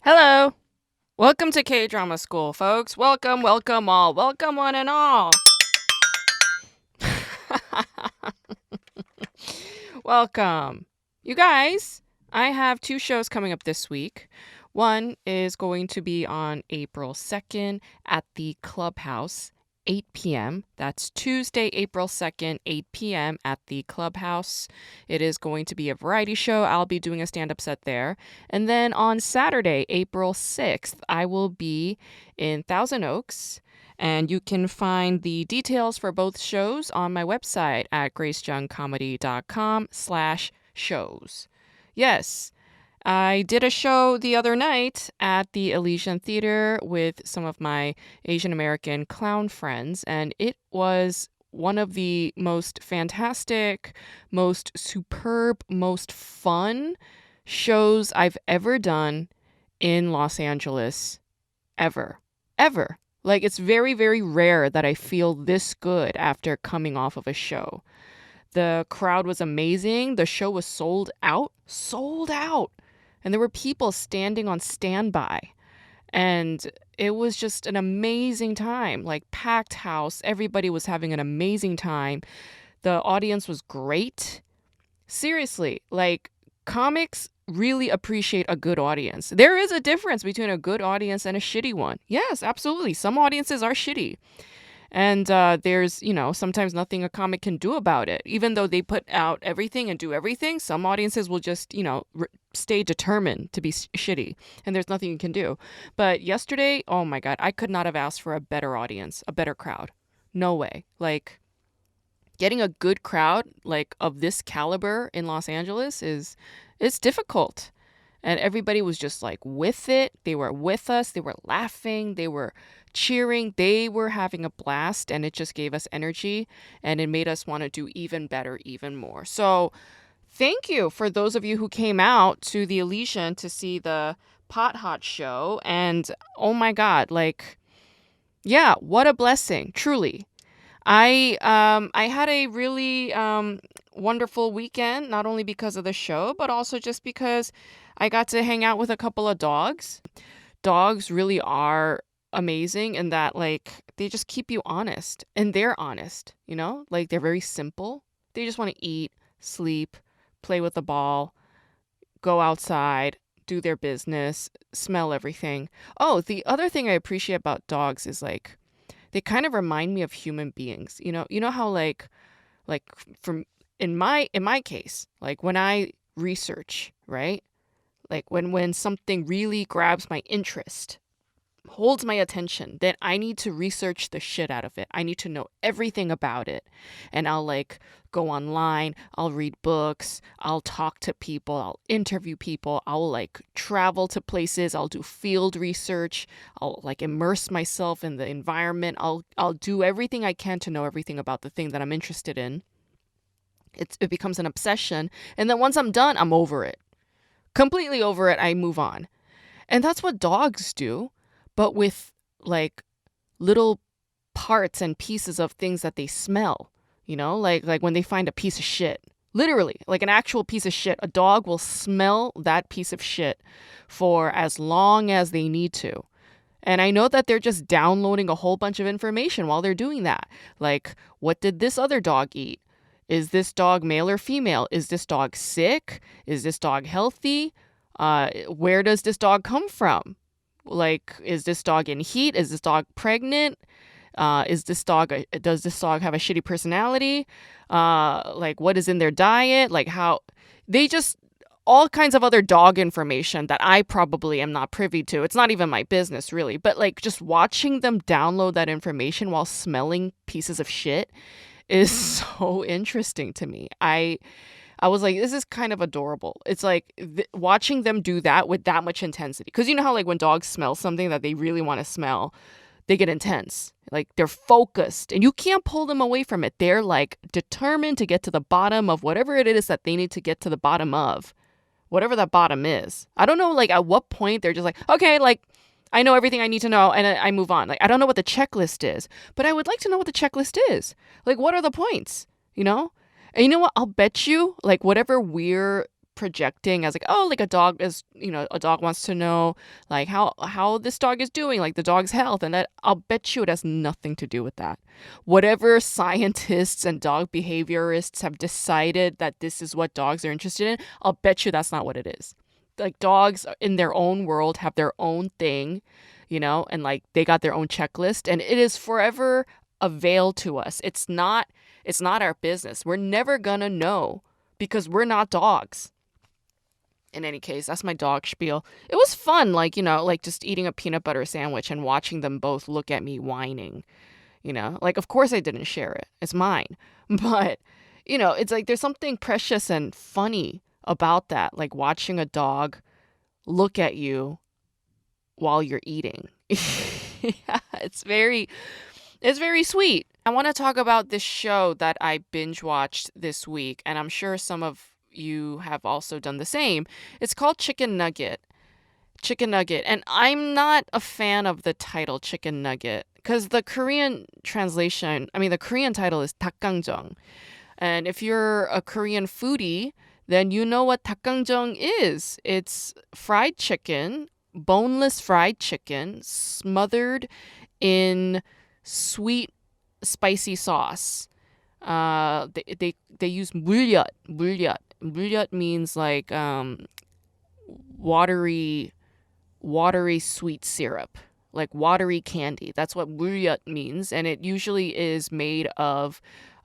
Hello. Welcome to K-Drama School, folks. Welcome, welcome all. Welcome one and all. Welcome. You guys, I have two shows coming up this week. One is going to be on April 2nd at the Clubhouse, 8 p.m. That's Tuesday, April 2nd, 8 p.m. at the Clubhouse. It is going to be a variety show. I'll be doing a stand-up set there. And then on Saturday, April 6th, I will be in Thousand Oaks. And you can find the details for both shows on my website at graceyoungcomedy.com/shows. Yes, I did a show the other night at the Elysian Theater with some of my Asian American clown friends, and it was one of the most fantastic, most superb, most fun shows I've ever done in Los Angeles. Ever. Ever. Like, it's very, very rare that I feel this good after coming off of a show. The crowd was amazing. The show was sold out. Sold out. And there were people standing on standby. And it was just an amazing time. Like, packed house. Everybody was having an amazing time. The audience was great. Seriously, like, comics really appreciate a good audience. There is a difference between a good audience and a shitty one. Yes, absolutely. Some audiences are shitty. And there's, sometimes nothing a comic can do about it. Even though they put out everything and do everything, some audiences will just, stay determined to be shitty. And there's nothing you can do. But yesterday, oh my God, I could not have asked for a better audience, a better crowd. No way. Like, getting a good crowd, like, of this caliber in Los Angeles it's difficult. And everybody was just like with it. They were with us. They were laughing. They were cheering. They were having a blast. And it just gave us energy. And it made us want to do even better, even more. So thank you for those of you who came out to the Elysian to see the Pot Hot show. And oh my God, like, yeah, what a blessing, truly. I had a really wonderful weekend, not only because of the show, but also just because I got to hang out with a couple of dogs. Dogs really are amazing in that, like, they just keep you honest, and they're honest, like, they're very simple. They just want to eat, sleep, play with the ball, go outside, do their business, smell everything. Oh, the other thing I appreciate about dogs is, like, they kind of remind me of human beings. You know how like from in my case, like, when I research, right? Like, when something really grabs my interest, holds my attention, then I need to research the shit out of it. I need to know everything about it. And I'll, like, go online, I'll read books, I'll talk to people, I'll interview people, I'll, like, travel to places, I'll do field research, I'll, like, immerse myself in the environment. I'll do everything I can to know everything about the thing that I'm interested in. It becomes an obsession. And then once I'm done, I'm over it. Completely over it, I move on. And that's what dogs do, but with, like, little parts and pieces of things that they smell, like when they find a piece of shit, literally, like an actual piece of shit, a dog will smell that piece of shit for as long as they need to. And I know that they're just downloading a whole bunch of information while they're doing that. Like, what did this other dog eat? Is this dog male or female? Is this dog sick? Is this dog healthy? Where does this dog come from? Like, is this dog in heat? Is this dog pregnant? Does this dog have a shitty personality? Like, what is in their diet? Like, how they just, all kinds of other dog information that I probably am not privy to. It's not even my business, really. But, like, just watching them download that information while smelling pieces of shit is so interesting to me. I was like, this is kind of adorable. It's like watching them do that with that much intensity. Because you know how, like, when dogs smell something that they really want to smell, they get intense. Like, they're focused. And you can't pull them away from it. They're, like, determined to get to the bottom of whatever it is that they need to get to the bottom of. Whatever that bottom is. I don't know, like, at what point they're just like, okay, like, I know everything I need to know, and I move on. Like, I don't know what the checklist is, but I would like to know what the checklist is. Like, what are the points, And you know what? I'll bet you, like, whatever we're projecting as like, oh, like a dog is, a dog wants to know like how this dog is doing, like the dog's health, and that I'll bet you it has nothing to do with that. Whatever scientists and dog behaviorists have decided that this is what dogs are interested in, I'll bet you that's not what it is. Like dogs in their own world have their own thing, and like they got their own checklist, and it is forever a veil to us. It's not our business. We're never gonna know because we're not dogs. In any case, that's my dog spiel. It was fun, like, like just eating a peanut butter sandwich and watching them both look at me whining, Like, of course I didn't share it. It's mine. But, it's like there's something precious and funny about that, like watching a dog look at you while you're eating. Yeah, it's very sweet. I want to talk about this show that I binge watched this week, and I'm sure some of you have also done the same. It's called Chicken Nugget. Chicken Nugget. And I'm not a fan of the title Chicken Nugget because the Korean title is 닭강정. And if you're a Korean foodie, then you know what 닭강정 is. It's fried chicken, boneless fried chicken, smothered in sweet, spicy sauce. They use 물엿. 물엿 means like watery sweet syrup, like watery candy. That's what 물엿 means, and it usually is made of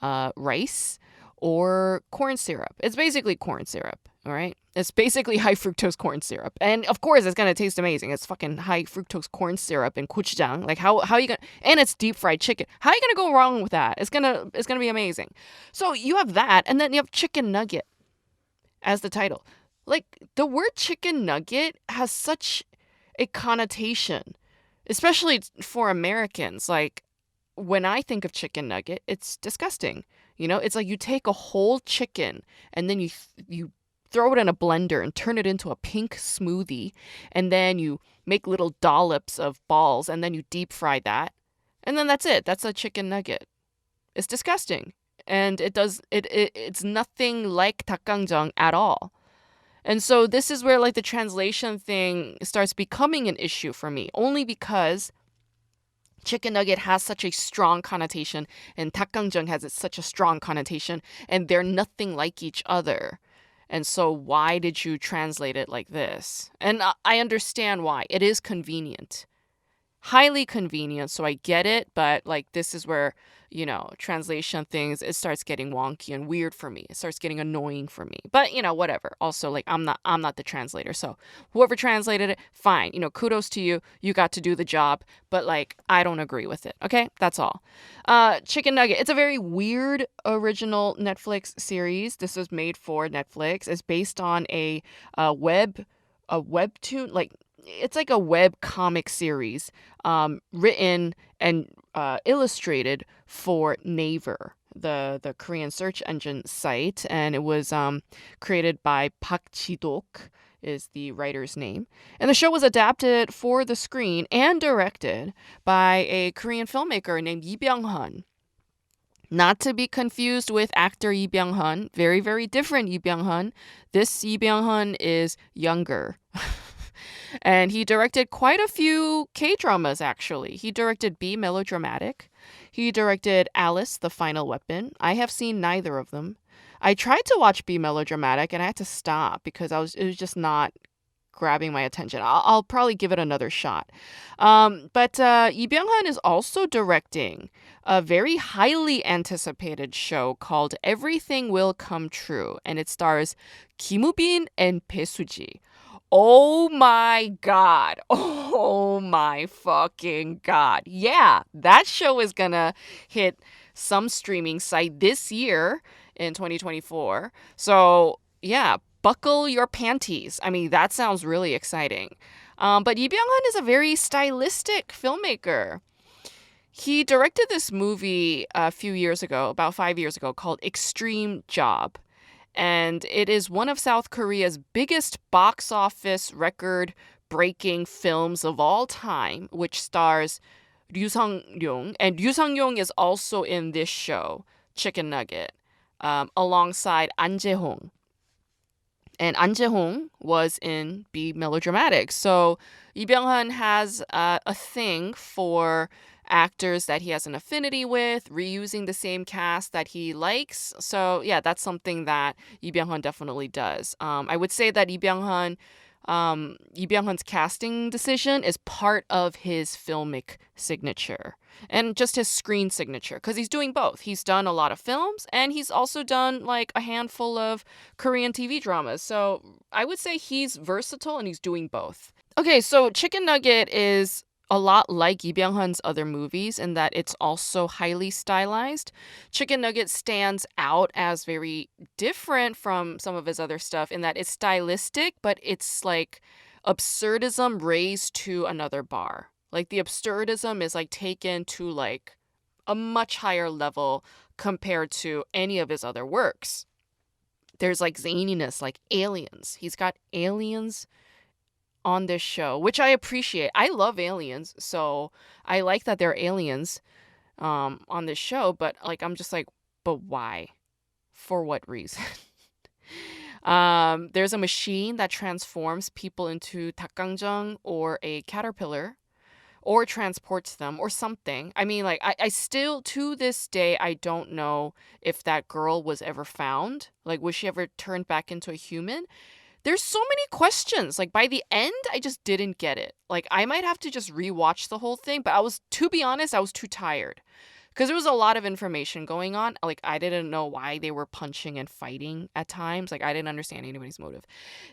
rice or corn syrup. It's basically corn syrup, all right? It's basically high fructose corn syrup. And of course it's gonna taste amazing. It's fucking high fructose corn syrup and gochujang. Like how you gonna, and it's deep fried chicken. How are you gonna go wrong with that? It's gonna be amazing. So you have that, and then you have chicken nugget as the title. Like the word chicken nugget has such a connotation, especially for Americans. Like when I think of chicken nugget, it's disgusting. It's like you take a whole chicken and then you throw it in a blender and turn it into a pink smoothie, and then you make little dollops of balls and then you deep fry that. And then that's it. That's a chicken nugget. It's disgusting. And it's nothing like 닭강정 at all. And so this is where like the translation thing starts becoming an issue for me, only because chicken nugget has such a strong connotation and 닭강정 has such a strong connotation, and they're nothing like each other. And so why did you translate it like this? And I understand why. It is convenient. Highly convenient, so I get it, but like this is where, translation things, it starts getting wonky and weird for me. It starts getting annoying for me. But, whatever. Also, like I'm not the translator. So whoever translated it, fine. Kudos to you. You got to do the job, but like I don't agree with it. Okay? That's all. Chicken Nugget. It's a very weird original Netflix series. This was made for Netflix. It's based on a webtoon, like it's like a web comic series written and illustrated for Naver, the Korean search engine site. And it was created by Park Ji-dok is the writer's name. And the show was adapted for the screen and directed by a Korean filmmaker named byeong-hun. Not to be confused with actor byeong-hun. Very, very different byeong-hun. This byeong-hun is younger. And he directed quite a few K-dramas, actually. He directed Be Melodramatic. He directed Alice, the Final Weapon. I have seen neither of them. I tried to watch Be Melodramatic, and I had to stop because it was just not grabbing my attention. I'll probably give it another shot. But Lee Byung-hun is also directing a very highly anticipated show called Everything Will Come True, and it stars Kim Woo-bin and Bae Su-ji. Oh my God. Oh my fucking God. Yeah, that show is gonna hit some streaming site this year in 2024. So yeah, buckle your panties. I mean, that sounds really exciting. But Lee Byung-hun is a very stylistic filmmaker. He directed this movie a few years ago, about 5 years ago, called Extreme Job. And it is one of South Korea's biggest box office record-breaking films of all time, which stars Seong-ryong. And Seong-ryong is also in this show, Chicken Nugget, alongside An Jae-hong. and An Jae-hong was in Be Melodramatic. So Lee Byung-hun has a thing for actors that he has an affinity with, reusing the same cast that he likes. So yeah, that's something that Lee Byung-hun definitely does. I would say that Lee Byung-hun's casting decision is part of his filmic signature and just his screen signature because he's doing both. He's done a lot of films and he's also done like a handful of Korean TV dramas. So I would say he's versatile and he's doing both. Okay, so Chicken Nugget is a lot like Lee Byung-hun's other movies in that it's also highly stylized. Chicken Nugget stands out as very different from some of his other stuff in that it's stylistic, but it's like absurdism raised to another bar. Like the absurdism is like taken to like a much higher level compared to any of his other works. There's like zaniness, like aliens. He's got aliens on this show, which I appreciate. I love aliens, so I like that there are aliens on this show, but like I'm just like, but why? For what reason? There's a machine that transforms people into 닭강정 or a caterpillar or transports them or something. I mean, like, I still, to this day, I don't know if that girl was ever found. Like, was she ever turned back into a human? There's so many questions. Like, by the end, I just didn't get it. Like, I might have to just rewatch the whole thing, but to be honest, I was too tired. Because there was a lot of information going on. Like, I didn't know why they were punching and fighting at times. Like, I didn't understand anybody's motive.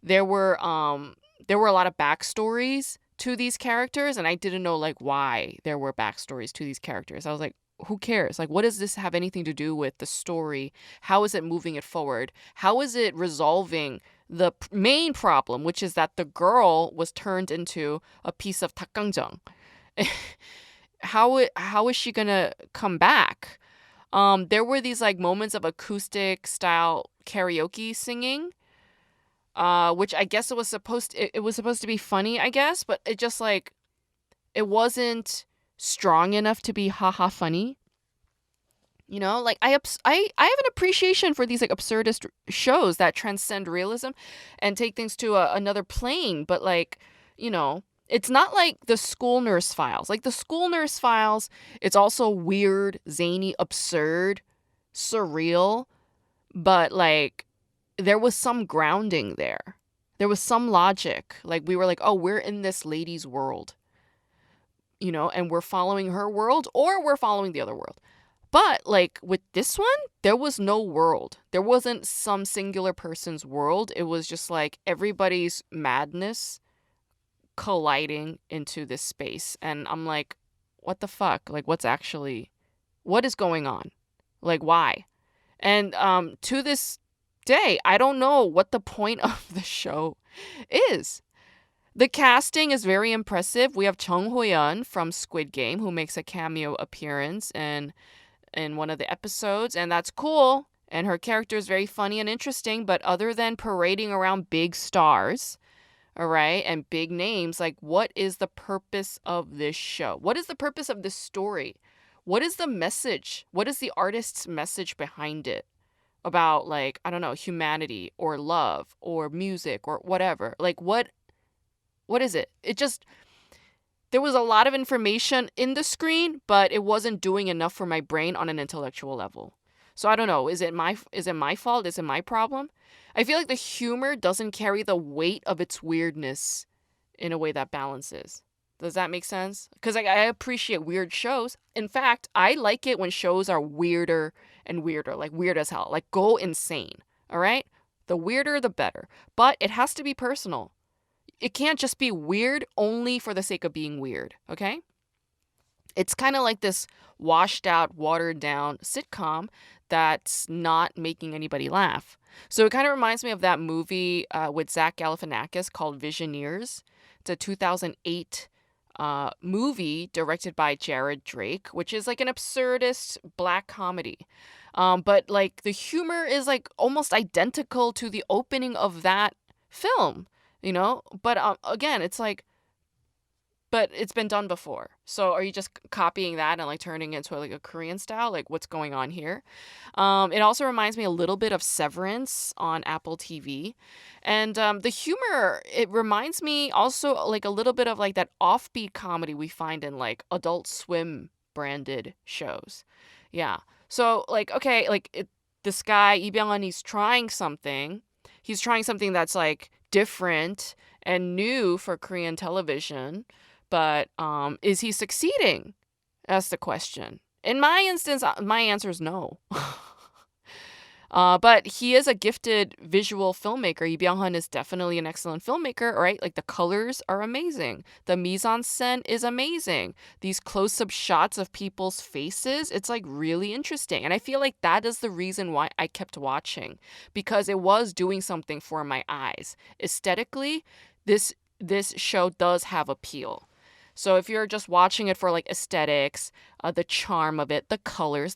There were a lot of backstories to these characters, and I didn't know like why there were backstories to these characters. I was like, who cares? Like, what does this have anything to do with the story? How is it moving it forward? How is it resolving the main problem, which is that the girl was turned into a piece of 닭강정? How is she gonna come back? There were these like moments of acoustic style karaoke singing, which I guess it was supposed to be funny, I guess, but it just like it wasn't strong enough to be haha funny. You know, like I have an appreciation for these like absurdist shows that transcend realism and take things to another plane, but like, you know, it's not like the School Nurse Files. Like the School Nurse Files, it's also weird, zany, absurd, surreal, but like there was some grounding there. There was some logic. Like we were like, "Oh, we're in this lady's world." You know, and we're following her world or we're following the other world. But like with this one, there was no world. There wasn't some singular person's world. It was just like everybody's madness colliding into this space. And I'm like, what the fuck? Like what is going on? Like why? And to this day, I don't know what the point of the show is. The casting is very impressive. We have Chung Ho-yeon from Squid Game who makes a cameo appearance in one of the episodes, and that's cool. And her character is very funny and interesting, but other than parading around big stars, all right, and big names, like what is the purpose of this show? What is the purpose of this story? What is the message? What is the artist's message behind it? About like, I don't know, humanity or love or music or whatever. Like what is it? There was a lot of information in the screen, but it wasn't doing enough for my brain on an intellectual level. So I don't know, is it my fault? Is it my problem? I feel like the humor doesn't carry the weight of its weirdness in a way that balances. Does that make sense? Because I appreciate weird shows. In fact, I like it when shows are weirder and weirder, like weird as hell, like go insane. All right? The weirder, the better. But it has to be personal. It can't just be weird only for the sake of being weird, okay? It's kind of like this washed out, watered down sitcom that's not making anybody laugh. So it kind of reminds me of that movie with Zach Galifianakis called Visioneers. It's a 2008 movie directed by Jared Drake, which is like an absurdist black comedy. But like the humor is like almost identical to the opening of that film. You know, but again, it's like but it's been done before. So are you just copying that and like turning it into like a Korean style? Like what's going on here? It also reminds me a little bit of Severance on Apple TV. And the humor, it reminds me also like a little bit of like that offbeat comedy we find in like Adult Swim branded shows. Yeah. So like, okay, like this guy, Lee Byung-hun, he's trying something. He's trying something that's like different and new for Korean television. But is he succeeding? That's the question. In my instance, my answer is no. But he is a gifted visual filmmaker. Lee Byung-hun is definitely an excellent filmmaker, right? Like the colors are amazing. The mise-en-scène is amazing. These close-up shots of people's faces, it's like really interesting. And I feel like that is the reason why I kept watching, because it was doing something for my eyes. Aesthetically, this show does have appeal. So if you're just watching it for like aesthetics, the charm of it, the colors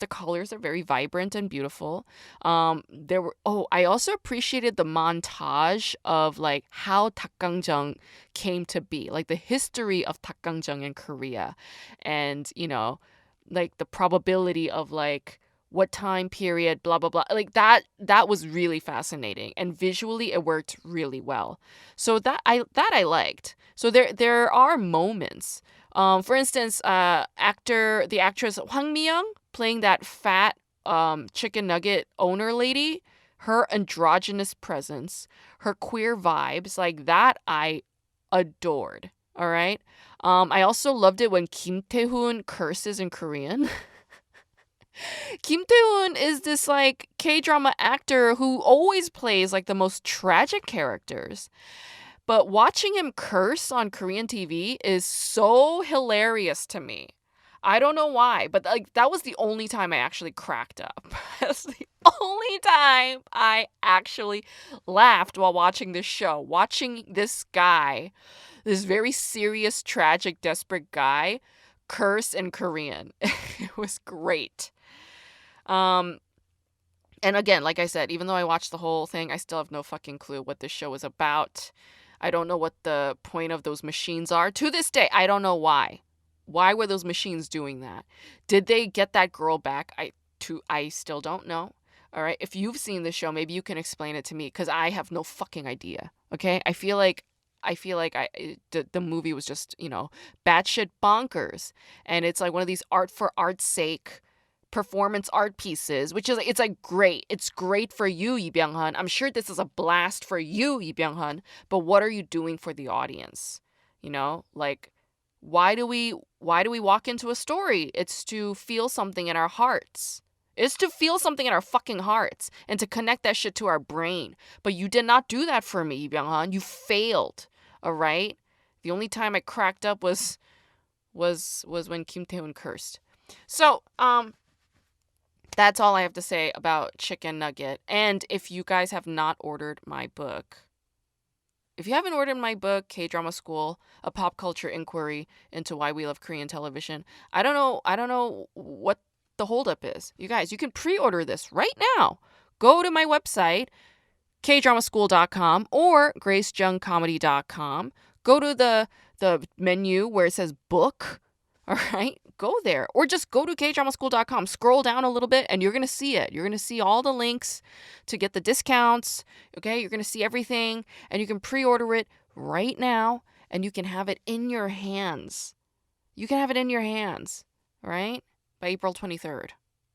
are very vibrant and beautiful. I also appreciated the montage of like how Dakgangjang came to be, like the history of Dakgangjang in Korea, and like the probability of like what time period, blah blah blah. Like that was really fascinating, and visually it worked really well. So that I liked. So there are moments. For instance, the actress Hwang Mi-young playing that fat chicken nugget owner lady, her androgynous presence, her queer vibes, like that I adored. All right. I also loved it when Kim Tae-hoon curses in Korean. Kim Tae-hoon is this like K-drama actor who always plays like the most tragic characters. But watching him curse on Korean TV is so hilarious to me. I don't know why, but like that was the only time I actually cracked up. That's the only time I actually laughed while watching this show. Watching this guy, this very serious, tragic, desperate guy curse in Korean. It was great. Um, and again, like I said, even though I watched the whole thing, I still have no fucking clue what this show is about. I don't know what the point of those machines are. To this day, I don't know why. Why were those machines doing that? Did they get that girl back? I still don't know. All right. If you've seen the show, maybe you can explain it to me, because I have no fucking idea. Okay? The movie was just, batshit bonkers. And it's like one of these art for art's sake performance art pieces, which is it's like great. It's great for you, Lee Byung-hun. I'm sure this is a blast for you, Lee Byung-hun, but what are you doing for the audience? Like why do we walk into a story? It's to feel something in our hearts. It's to feel something in our fucking hearts and to connect that shit to our brain. But you did not do that for me, Lee Byung-hun. You failed. All right? The only time I cracked up was when Kim Tae-hoon cursed. So, that's all I have to say about Chicken Nugget. And if you guys have not ordered my book, if you haven't ordered my book, K-Drama School, A Pop Culture Inquiry into Why We Love Korean Television, I don't know what the holdup is. You guys, you can pre-order this right now. Go to my website, kdramaschool.com or gracejungcomedy.com. Go to the menu where it says book. All right, go there, or just go to kdramaschool.com. Scroll down a little bit and you're going to see it. You're going to see all the links to get the discounts. Okay, you're going to see everything, and you can pre-order it right now and you can have it in your hands. You can have it in your hands, right? By April 23rd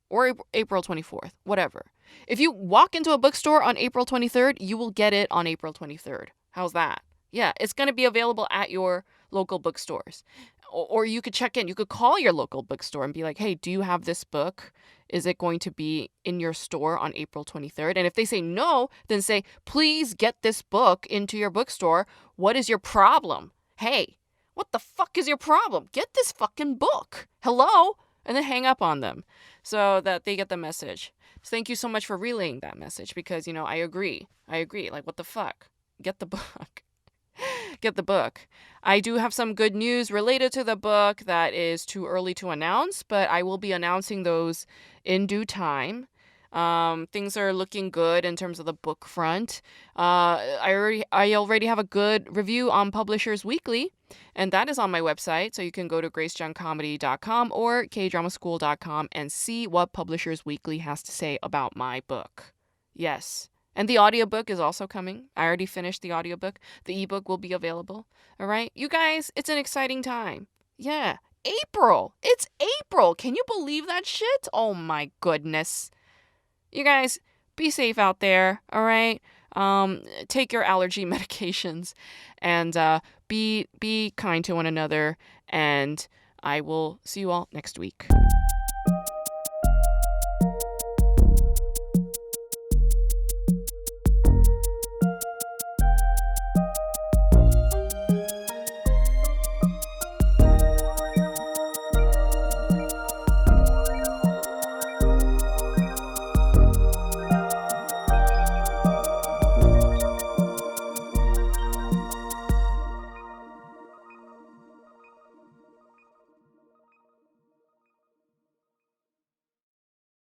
or April 24th, whatever. If you walk into a bookstore on April 23rd, you will get it on April 23rd. How's that? Yeah, it's going to be available at your local bookstores. Or you could check in. You could call your local bookstore and be like, hey, do you have this book? Is it going to be in your store on April 23rd? And if they say no, then say, please get this book into your bookstore. What is your problem? Hey, what the fuck is your problem? Get this fucking book. Hello? And then hang up on them so that they get the message. So thank you so much for relaying that message, because, I agree. Like, what the fuck? Get the book. Get the book. I do have some good news related to the book that is too early to announce, but I will be announcing those in due time. Things are looking good in terms of the book front. I already have a good review on Publishers Weekly, and that is on my website. So you can go to gracejohncomedy.com or kdramaschool.com and see what Publishers Weekly has to say about my book. Yes. And the audiobook is also coming. I already finished the audiobook. The ebook will be available. All right. You guys, it's an exciting time. Yeah. April. It's April. Can you believe that shit? Oh my goodness. You guys, be safe out there, all right? Take your allergy medications and be kind to one another. And I will see you all next week.